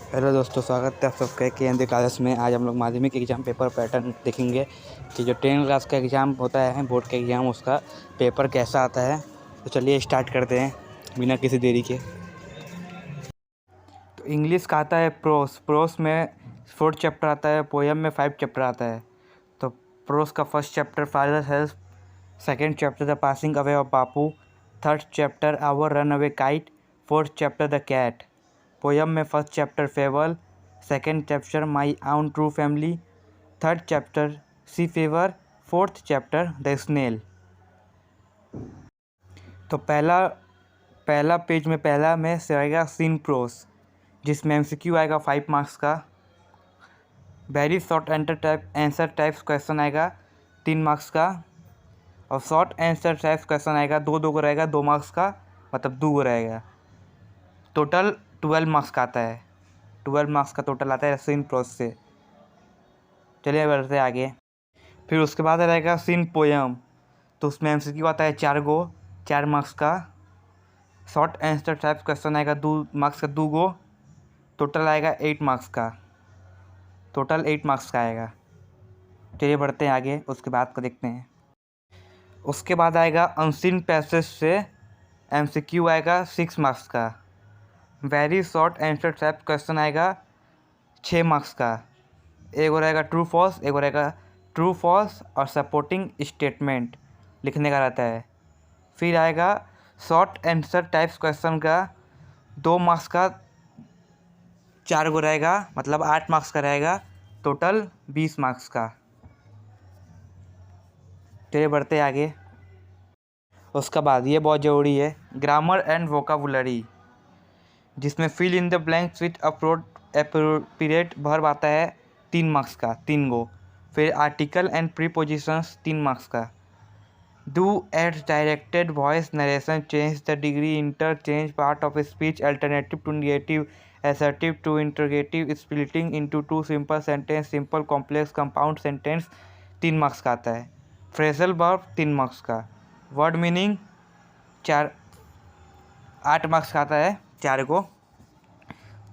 Hello दोस्तों, स्वागत है आप सबका के एन क्लासेस में। आज हम लोग माध्यमिक एग्जाम पेपर पैटर्न देखेंगे कि जो 10 क्लास का एग्ज़ाम होता है, बोर्ड का एग्ज़ाम, उसका पेपर कैसा आता है। तो चलिए स्टार्ट करते हैं बिना किसी देरी के। तो इंग्लिश का आता है प्रोस में 4 चैप्टर आता है, पोएम में 5 चैप्टर आता है। तो प्रोस का first chapter father help, second chapter the passing away of Bapu, third chapter our run away kite, fourth chapter the cat. Poem में first chapter fable, second chapter my own true family, third chapter sea fever, fourth chapter the snail. तो पहला page में पहला में से आएगा scene pros, जिसमें MCQ आएगा 5 मार्क्स का। Very short answer types question आएगा 3 मार्क्स का, और शॉर्ट आंसर टाइप्स क्वेश्चन आएगा 2 को रहेगा 2 मार्क्स का, मतलब 2 रहेगा। टोटल 12 मार्क्स का आता है, 12 मार्क्स का टोटल आता है सीन प्रोस से। चलिए बढ़ते आगे। फिर उसके बाद रहेगा सीन पोयम, तो उसमें MCQ आता है 4 मार्क्स का। शॉर्ट आंसर टाइप क्वेश्चन आएगा 2 मार्क्स का 2 गो, टोटल आएगा 8 मार्क्स का, टोटल 8 मार्क्स का आएगा। चलिए बढ़ते हैं आगे, उसके बाद को देखते हैं। उसके बाद आएगा अनसीन पैसेज से MCQ आएगा 6 मार्क्स का। Very short answer type question आएगा 6 मार्क्स का। एक और रहेगा ट्रू फॉल्स, एक और रहेगा ट्रू फॉल्स और सपोर्टिंग स्टेटमेंट लिखने का रहता है। फिर आएगा शॉर्ट आंसर टाइप्स क्वेश्चन का 2 मार्क्स का 4 गो रहेगा, मतलब 8 मार्क्स का रहेगा, टोटल 20 मार्क्स का। चलिए बढ़ते आगे। उसका बाद ये बहुत ज़रूरी है, ग्रामर एंड वोकाबुलरी, जिसमें fill in the blanks with appropriate verb आता है 3 मार्क्स का, 3 गो। फिर आर्टिकल एंड प्रीपोजिशंस 3 मार्क्स का। Do as directed voice narration change the degree interchange part of speech alternative to negative assertive to interrogative splitting into 2 simple sentence simple complex compound sentence 3 marks का आता है। Phrasal verb 3 marks का। Word meaning 8 marks का आता है, 4 को।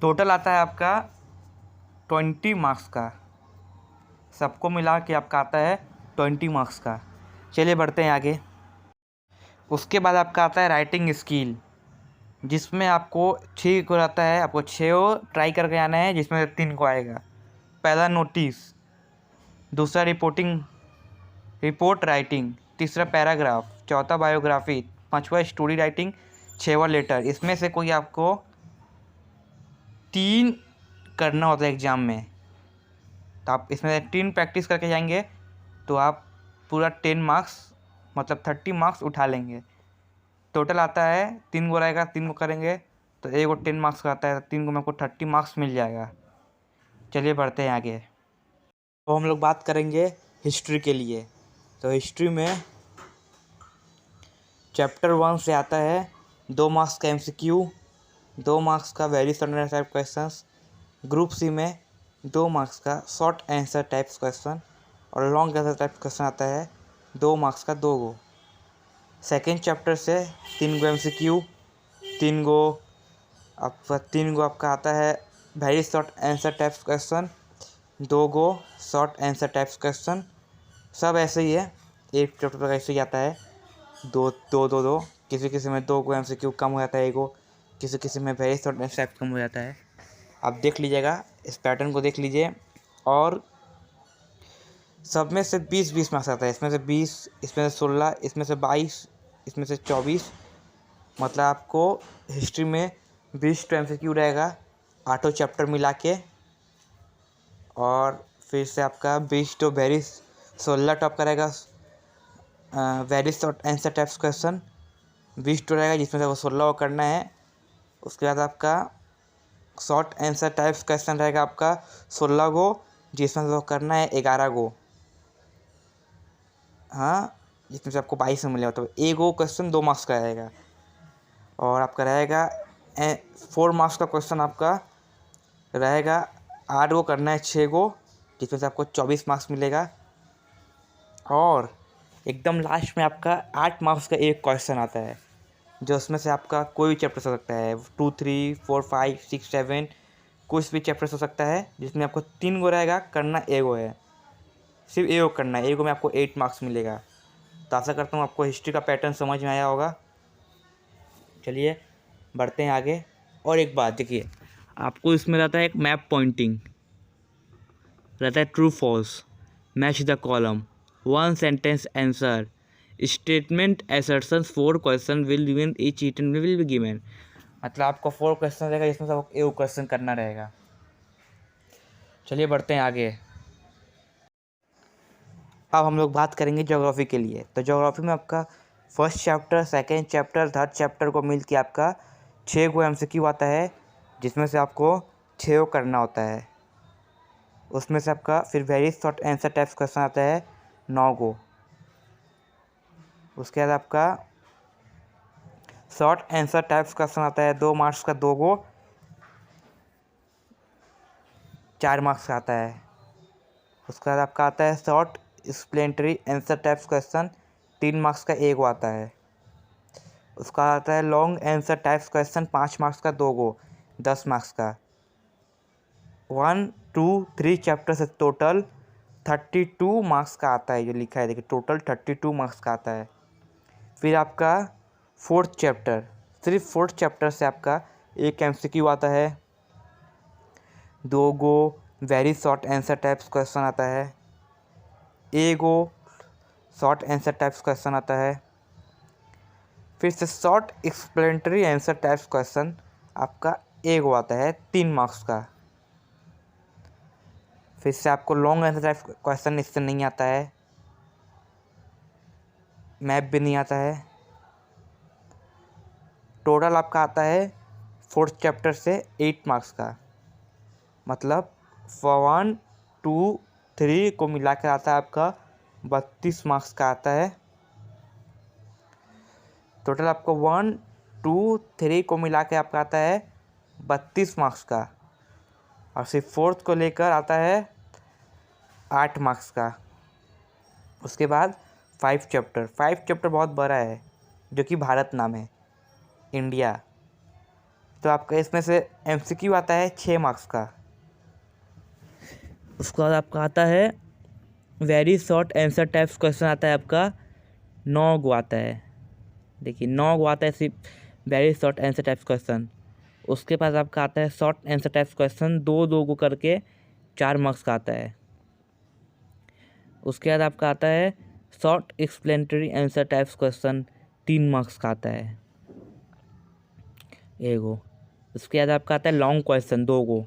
Total आता है आपका 20 मार्क्स का, सबको मिला के आपका आता है 20 मार्क्स का। चलिए बढ़ते हैं आगे। उसके बाद आपका आता है राइटिंग स्किल, जिसमें आपको 6 को रहता है, आपको 6 ट्राई करके आना है, जिसमें से 3 को आएगा। पहला नोटिस, दूसरा रिपोर्ट राइटिंग, तीसरा पैराग्राफ, चौथा बायोग्राफी, पांचवा स्टोरी राइटिंग, 6वां लेटर। इसमें से कोई आपको 3 करना होता है एग्ज़ाम में, तो आप इसमें 3 प्रैक्टिस करके जाएंगे तो आप पूरा 10 मार्क्स मतलब 30 मार्क्स उठा लेंगे। टोटल आता है 3 गो रहेगा, 3 को करेंगे तो एक को 10 मार्क्स का आता है, 3 को मेरे को 30 मार्क्स मिल जाएगा। चलिए बढ़ते हैं आगे। तो हम लोग बात करेंगे हिस्ट्री के लिए। तो हिस्ट्री में चैप्टर 1 से आता है 2 मार्क्स का MCQ, 2 मार्क्स का very short type questions. Group C में 2 मार्क्स का शॉर्ट आंसर टाइप्स क्वेश्चन और लॉन्ग आंसर टाइप क्वेश्चन आता है 2 मार्क्स का 2 गो। सेकेंड चैप्टर से 3 गो MCQ, 3 गो आपका आता है very short answer types question, 2 गो शॉर्ट आंसर टाइप्स क्वेश्चन। सब ऐसे ही है, एक चैप्टर का ऐसे ही आता है, 2 किसी में 2 गो MCQ कम हो जाता है, 1 गो किसी में वेरी शॉर्ट आंसर टाइप कम हो जाता है। आप देख लीजिएगा, इस पैटर्न को देख लीजिए। और सब में से 20 मार्क्स आता है, इसमें से 20, इसमें से 16, इसमें से 22, इसमें से 24, मतलब आपको हिस्ट्री में 20 तो MCQ रहेगा 8 चैप्टर मिला के। और फिर से आपका 20 तो 16 टॉप का रहेगा very short answer types question, 20 तो रहेगा जिसमें से वो 16 को करना है। उसके बाद आपका शॉर्ट आंसर टाइप्स क्वेश्चन रहेगा आपका 16 गो, जिसमें से वो करना है 11 गो, हाँ, जिसमें से आपको 22 मिलेगा, तो 1 गो क्वेश्चन 2 मार्क्स का रहेगा। और आपका रहेगा 4 मार्क्स का क्वेश्चन आपका रहेगा 8 गो करना है, 6 गो, जिसमें से आपको 24 मार्क्स मिलेगा। और एकदम लास्ट में आपका 8 मार्क्स का एक क्वेश्चन आता है, जो उसमें से आपका कोई भी चैप्टर हो सकता है, 2, 3, 4, 5, 6, 7 कुछ भी चैप्टर हो सकता है जिसमें आपको 3 गो रहेगा, करना एगो है, सिर्फ एगो करना है, एगो में आपको 8 मार्क्स मिलेगा। तो आशा करता हूँ आपको हिस्ट्री का पैटर्न समझ में आया होगा। चलिए बढ़ते हैं आगे। और एक बात देखिए, आपको इसमें रहता है एक मैप पॉइंटिंग, रहता है true false, match the column, 1 sentence answer, statement assertions, 4 question will given, each item will be given. मतलब आपको 4 क्वेश्चन रहेगा जिसमें से आपको एक क्वेश्चन करना रहेगा। चलिए बढ़ते हैं आगे। अब हम लोग बात करेंगे ज्योग्राफी के लिए। तो ज्योग्राफी में आपका first chapter, second chapter, third chapter को मिल के आपका 6 गो MCQ आता है, जिसमें से आपको 6 गो करना होता है। उसमें से आपका फिर very short answer types question आता है 9 गो। उसके बाद आपका शॉर्ट आंसर टाइप्स क्वेश्चन आता है 2 मार्क्स का 2 गो, 4 मार्क्स का आता है। उसके बाद आपका आता है short explanatory answer types question, 3 marks का 1 गो आता है। उसका आता है long answer types question, 5 marks का 2 गो, 10 मार्क्स का। 1, 2, 3 चैप्टर से टोटल 32 मार्क्स का आता है, जो लिखा है देखिए, टोटल 32 मार्क्स का आता है। फिर आपका फोर्थ चैप्टर, सिर्फ फोर्थ चैप्टर से आपका एक MCQ आता है, 2 go very short answer types question आता है, 1 गो शॉर्ट आंसर टाइप्स क्वेश्चन आता है। फिर से short explanatory answer types question आपका 1 गो आता है, 3 मार्क्स का। फिर से आपको लॉन्ग आंसर टाइप्स क्वेश्चन इससे नहीं आता है, मैप भी नहीं आता है। टोटल आपका आता है फोर्थ चैप्टर से 8 मार्क्स का, मतलब 1, 2, 3 को मिला कर आता है आपका 32 मार्क्स का आता है। टोटल आपको 1, 2, 3 को मिला के आपका आता है 32 मार्क्स का, और सिर्फ फोर्थ को लेकर आता है 8 मार्क्स का। उसके बाद 5 चैप्टर बहुत बड़ा है, जो कि भारत नाम है, इंडिया। तो आपका इसमें से MCQ आता है 6 मार्क्स का। उसके बाद आपका आता है very short answer types question आता है आपका 9 गो आता है, देखिए 9 गो आता है सिर्फ very short answer types question. उसके बाद आपका आता है शॉर्ट आंसर टाइप्स क्वेश्चन 2 गो करके 4 मार्क्स का आता है। उसके बाद आपका आता है short explanatory answer types question, 3 marks का आता है, एगो। उसके बाद आपका आता है लॉन्ग क्वेश्चन 2 गो,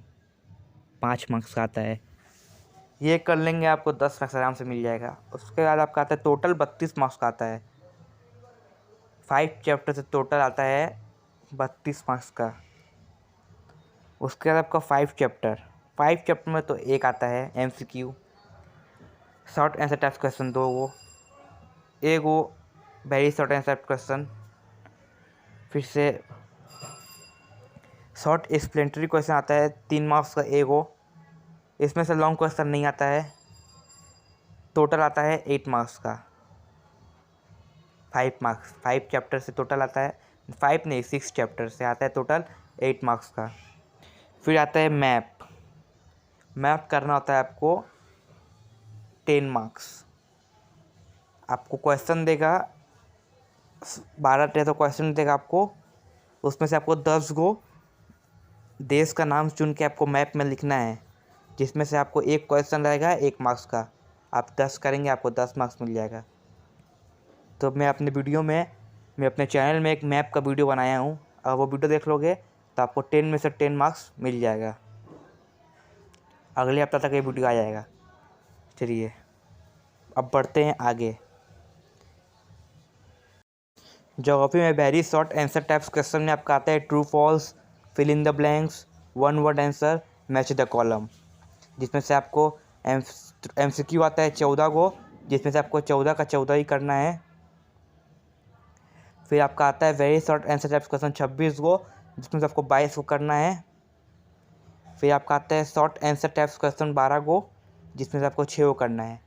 5 मार्क्स का आता है। ये कर लेंगे आपको 10 मार्क्स आराम से मिल जाएगा। उसके बाद आपका आता है टोटल 32 मार्क्स का आता है, 5 चैप्टर से टोटल आता है 32 मार्क्स का। उसके बाद आपका 5 चैप्टर में तो एक आता है MCQ, short answer types question 2 गो, एगो वेरी शॉर्ट आंसर क्वेश्चन। फिर से शॉर्ट एक्सप्लेनेटरी क्वेश्चन आता है 3 मार्क्स का एगो, इसमें से लॉन्ग क्वेश्चन नहीं आता है। टोटल आता है 8 मार्क्स का, 5 चैप्टर से टोटल आता है, 5 नहीं 6 चैप्टर से आता है टोटल 8 मार्क्स का। फिर आता है मैप करना होता है आपको 10 मार्क्स। आपको क्वेश्चन देगा 12-13 क्वेश्चन देगा आपको, उसमें से आपको 10 गो देश का नाम चुन के आपको मैप में लिखना है, जिसमें से आपको एक क्वेश्चन रहेगा 1 मार्क्स का। आप 10 करेंगे आपको 10 मार्क्स मिल जाएगा। तो मैं अपने चैनल में एक मैप का वीडियो बनाया हूँ, अगर वो वीडियो देख लोगे तो आपको 10 में से 10 मार्क्स मिल जाएगा। अगले हफ्ते तक ये वीडियो आ जाएगा। चलिए अब बढ़ते हैं आगे। ज्योग्राफी में very short answer types question में आपका आता है true false, fill in the blanks, 1 word answer, match the column, जिसमें से आपको MCQ आता है 14 गो, जिसमें से आपको 14 का 14 ही करना है। फिर आपका आता है very short answer types question 26 गो, जिसमें से आपको 22 को करना है। फिर आपका आता है शॉर्ट आंसर टाइप्स क्वेश्चन 12 गो, जिसमें से आपको 6 को करना है।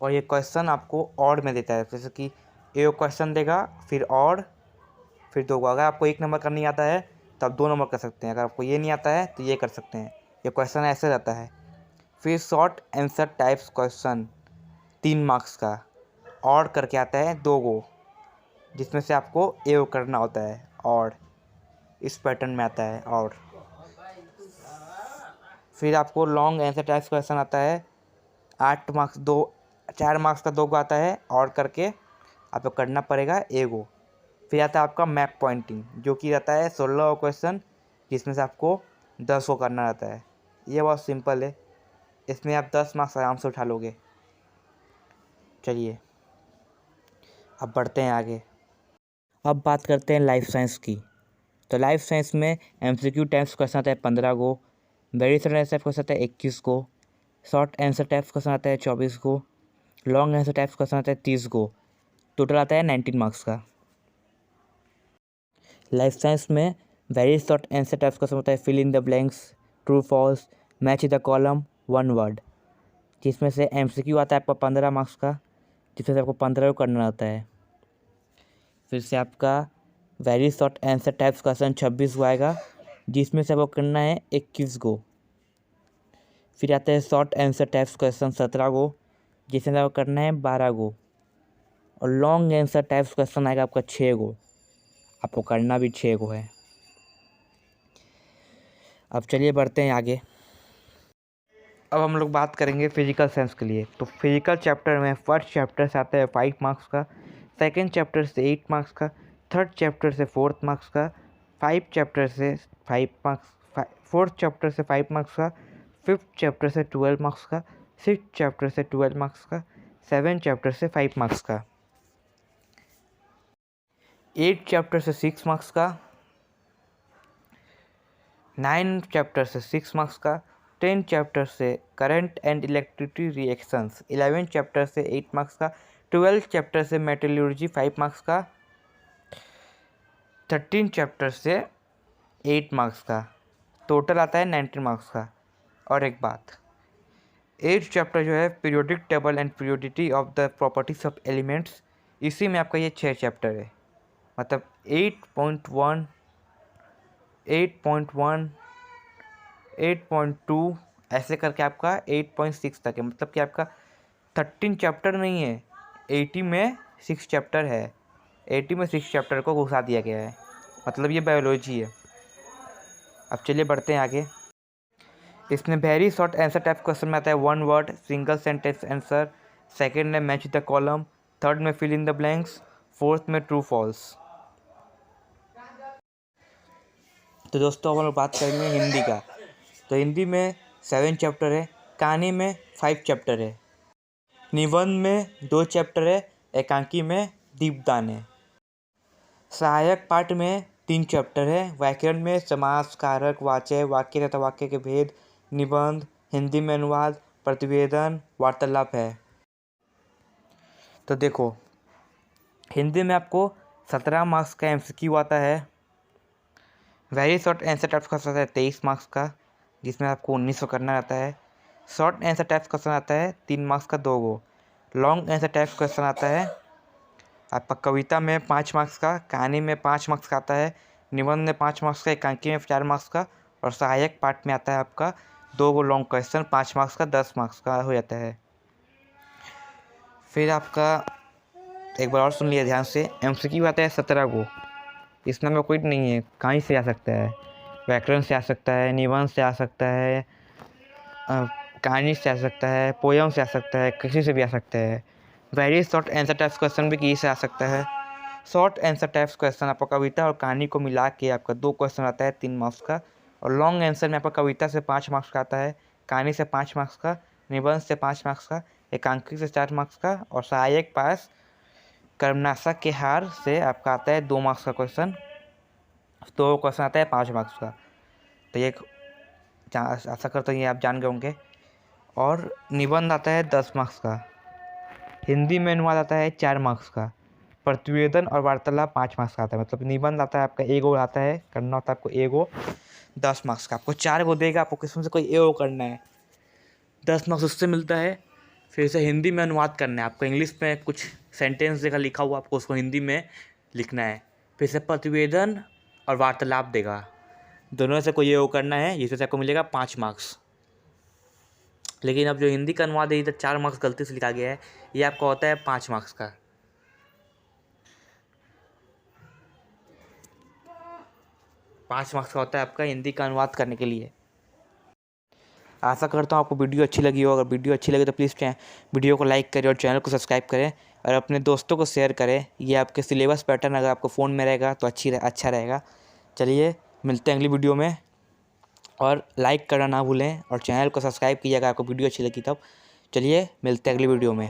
और ये क्वेश्चन आपको ऑड में देता है, जैसे कि एक क्वेश्चन देगा फिर ऑड फिर 2 को। अगर आपको 1 नंबर का नहीं आता है तो आप 2 नंबर कर सकते हैं, अगर आपको ये नहीं आता है तो ये कर सकते हैं। ये क्वेश्चन ऐसे रहता है। फिर short answer types question 3 marks का, और करके आता है 2 गो, जिसमें से आपको ए करना होता है, और इस पैटर्न में आता है। और फिर आपको लॉन्ग आंसर टाइप्स क्वेश्चन आता है 8 मार्क्स, 4 मार्क्स का 2 गो आता है, और करके आपको करना पड़ेगा एगो। फिर आता है आपका मैप पॉइंटिंग, जो कि रहता है 16 क्वेश्चन, जिसमें से आपको 10 को करना रहता है। ये बहुत सिंपल है, इसमें आप 10 मार्क्स आराम से उठा लोगे। चलिए अब बढ़ते हैं आगे। अब बात करते हैं लाइफ साइंस की। तो लाइफ साइंस में MCQ टाइप्स क्वेश्चन आता है 15 गो, वेरी शॉर्ट आंसर क्वेश्चन आता है 21 को, शॉर्ट आंसर टाइप्स क्वेश्चन आता है 24 को, लॉन्ग आंसर टाइप्स क्वेश्चन आता है 30 को। टोटल आता है 19 मार्क्स का। लाइफ साइंस में very short answer types question होता है fill in the blanks, true false, match the column, one word, जिसमें से MCQ आता है आपका 15 मार्क्स का, जिसमें से आपको 15 को करना रहता है। फिर से आपका very short answer types question 26 को आएगा, जिसमें से आपको करना है 21 को। फिर आता है शॉर्ट आंसर टाइप्स क्वेश्चन 17 को, जिसमें आपको करना है 12 को। और लॉन्ग आंसर टाइप्स क्वेश्चन आएगा आपका 6 को, आपको करना भी 6 को है। अब चलिए बढ़ते हैं आगे। अब हम लोग बात करेंगे फिजिकल साइंस के लिए। तो फिजिकल चैप्टर में फर्स्ट चैप्टर से आता है 5 मार्क्स का, सेकंड चैप्टर से 8 मार्क्स का, थर्ड चैप्टर से 4 मार्क्स का, 5 चैप्टर से 5 मार्क्स, फोर्थ चैप्टर से 5 मार्क्स का, फिफ्थ चैप्टर से 12 मार्क्स का, सिक्स चैप्टर से 12 मार्क्स का, 7 चैप्टर से 5 मार्क्स का, 8 चैप्टर से 6 मार्क्स का, 9 चैप्टर से 6 मार्क्स का, 10 चैप्टर से current and electricity reactions, 11 chapter से 8 मार्क्स का, 12 चैप्टर से मेटलर्जी 5 मार्क्स का, 13 चैप्टर से 8 मार्क्स का। टोटल आता है 19 मार्क्स का। और एक बात, 8 चैप्टर जो है periodic table and periodicity of the properties of elements, इसी में आपका ये 6 चैप्टर है। मतलब 8.1, 8.1, 8.2 ऐसे करके आपका 8.6 तक है। मतलब कि आपका 13 चैप्टर नहीं है, 80 में 6 चैप्टर है। 80 में 6 चैप्टर को घुसा दिया गया है, मतलब ये बायोलॉजी है। अब चलिए बढ़ते हैं आगे। इसमें very short answer type question में आता है 1 word, single sentence answer, second में मैच द कॉलम, थर्ड में fill in the blanks, fourth में ट्रू फॉल्स। तो दोस्तों हम लोग बात करेंगे हिंदी का। तो हिंदी में 7 चैप्टर है, कहानी में 5 चैप्टर है, निबंध में 2 चैप्टर है, एकांकी में दीपदान है, सहायक पाठ में 3 चैप्टर है, व्याकरण में समास, कारक, वाच्य, वाक्य तथा वाक्य के भेद, निबंध, हिंदी में अनुवाद, प्रतिवेदन, वार्तालाप है। तो देखो हिंदी में आपको 17 मार्क्स का MCQ आता है, वेरी शॉर्ट आंसर टाइप्स का आता है 23 मार्क्स का, जिसमें आपको 19 करना रहता है। शॉर्ट आंसर टाइप्स क्वेश्चन आता है 3 मार्क्स का 2 गो। लॉन्ग आंसर टाइप्स क्वेश्चन आता है आपका कविता में 5 मार्क्स का, कहानी में 5 मार्क्स का आता है, निबंध में 5 मार्क्स का, एकांकी में 4 मार्क्स का, और सहायक पाठ में आता है आपका 2 गो लॉन्ग क्वेश्चन 5 मार्क्स का, 10 मार्क्स का हो जाता है। फिर आपका एक बार और सुन लिया ध्यान से, MCQ आता है 17 गो। इसमें में कोई नहीं है, कहीं से आ सकता है, व्याकरण से आ सकता है, निबंध से आ सकता है, कहानी से आ सकता है, पोयम से आ सकता है, किसी से भी आ सकता है। Very short answer types question भी किसी से आ सकता है। शॉर्ट आंसर टाइप्स क्वेश्चन आपका कविता और कहानी को मिला के आपका 2 क्वेश्चन आता है 3 मार्क्स का। और लॉन्ग आंसर में आपका कविता से 5 मार्क्स का आता है, कहानी से 5 मार्क्स का, निबंध से 5 मार्क्स का, एकांकी से 4 मार्क्स का, और सहायक पास कर्मनाशक के हार से आपका आता है 2 मार्क्स का क्वेश्चन। 2 क्वेश्चन आता है 5 मार्क्स का। तो ये आशा करता हूँ ये आप जान गए होंगे। और निबंध आता है 10 मार्क्स का, हिंदी में अनुवाद आता है 4 मार्क्स का, प्रतिवेदन और वार्तालाप 5 मार्क्स का आता है। मतलब निबंध आता है आपका एगो आता है, करना होता है आपको एगो 10 मार्क्स का। आपको 4 गो देगा, आपको किस्म से कोई एगो करना है, 10 मार्क्स उससे मिलता है। फिर से हिंदी में अनुवाद करना है आपको, इंग्लिश में कुछ सेंटेंस देगा लिखा हुआ, आपको उसको हिंदी में लिखना है। फिर से प्रतिवेदन और वार्तालाप देगा, दोनों में से कोई ये करना है, जिसमें से आपको मिलेगा 5 मार्क्स। लेकिन अब जो हिंदी का अनुवाद है इधर 4 मार्क्स गलती से लिखा गया है, ये आपका होता है 5 मार्क्स का। 5 मार्क्स का होता है आपका हिंदी का अनुवाद करने के लिए। आशा करता हूँ आपको वीडियो अच्छी लगी हो। अगर वीडियो अच्छी लगी तो प्लीज़ वीडियो को लाइक करें और चैनल को सब्सक्राइब करें और अपने दोस्तों को शेयर करें। ये आपके सिलेबस पैटर्न अगर आपको फ़ोन में रहेगा तो अच्छा रहेगा। चलिए मिलते हैं अगली वीडियो में, और लाइक करना ना भूलें और चैनल को सब्सक्राइब कीजिएगा आपको वीडियो अच्छी लगी तब। चलिए मिलते हैं अगली वीडियो में।